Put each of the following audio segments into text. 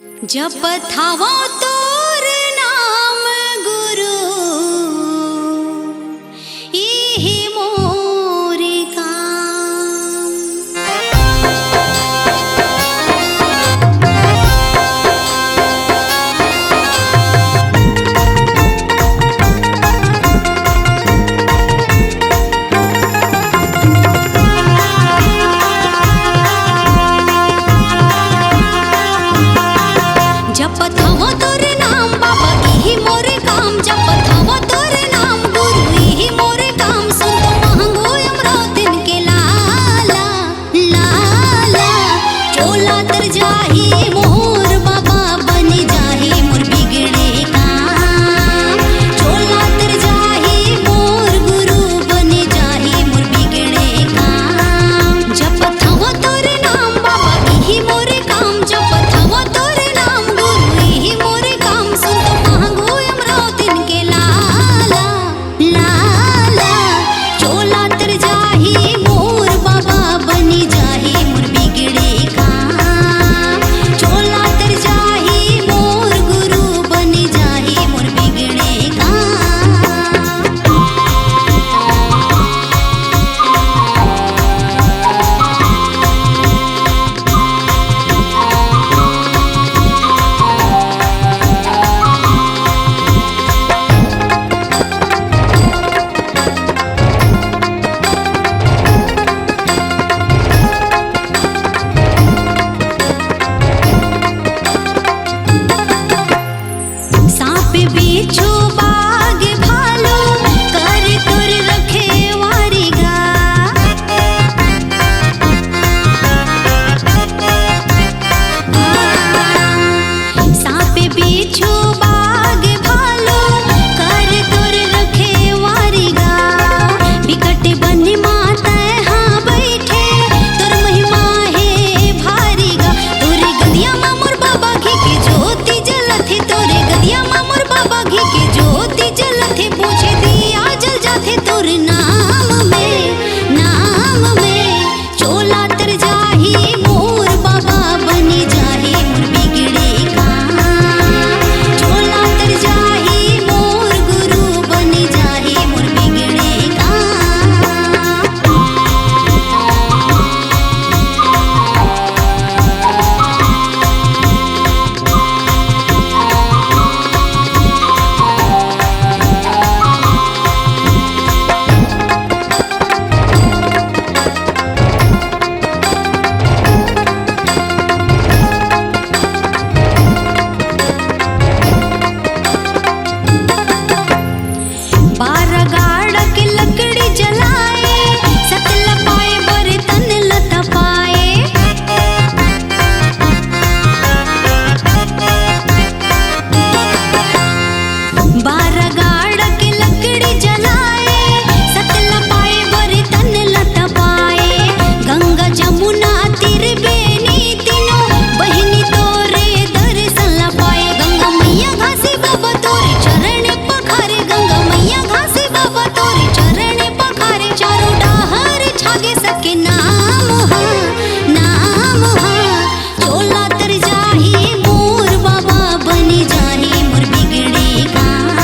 जपथावो तोर नाम गुरु इहि मोर काम। जपथावो तोर नाम बाबा इहि मोर काम। जपथावो तोर नाम गुरु इहि मोर काम। सुन तो महंगो अमरावतिन के लाला लाला चोला तर जाही मोर बाबा बनी जाही मोर बिगड़े काम। चोला तर जाही मोर गुरु बनी जाही मोर बिगड़े काम। जपथावो तोर नाम बाबा इहि मोर काम। जपथावो तोर नाम गुरु इहि मोर काम। सुन तो महंगो अमरावतिन के लाला लाला चोला तर जाही मोर बाबा बनी जाही मोर बिगड़े काम। चोला तर जाही मोर गुरु बनी जाही मोर बिगड़े काम। सांप बिच्छू बाघ भालू कर कर रखे वारिगा। सांप बिच्छू बाघ भालू कर कर रखे वारिगा। बिकट बन माता हाँ बैठे तोर महिमा है भारीगा। तोरे गदिया मा मोर बाबा घी के ज्योति जलथे। तोरे गदिया मा मोर बाबा घी के ज्योति जलथे। पूछे दिया जल जाथे तोर नाम में चोला तर जाही मोर बाबा बनी जाही मोर बिगड़े काम। चोला तर जाही मोर गुरु बनी जाही मोर बिगड़े काम। बारह गाड़ के लकड़ी जलाए सतल पाए बर्तन लत पाए। बारह गाड़ के लकड़ी जलाए सतल पाए बर्तन लत पाए। गंगा जमुना तीर बेनी तीनों बहिनी तोरे दर्शन ला पाए। गंगा मैया घासी बाबा तोरे चरण पखारे। गंगा मैया घासी बाबा तोरे चरण पखारे। चारों डाहर छागे सके नाम हा चोला तर जाही मोर बाबा बनी जाही मोर बिगड़े काम।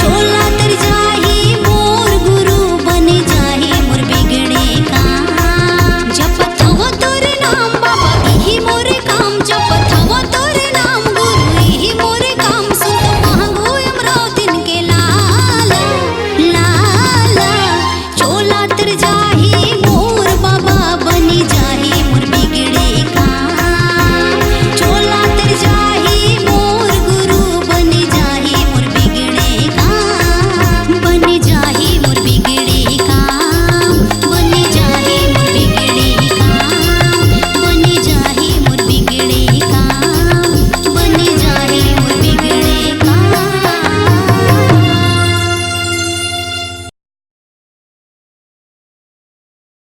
चोला तर जाही मोर गुरु बनी जाही मोर बिगड़े काम। जपथावो तोर नाम बाबा इहि मोर काम। जपथावो तोर नाम गुरु इहि मोर काम। सुन तो महंगो अमरावतिन के लाला लाला चोला तर जा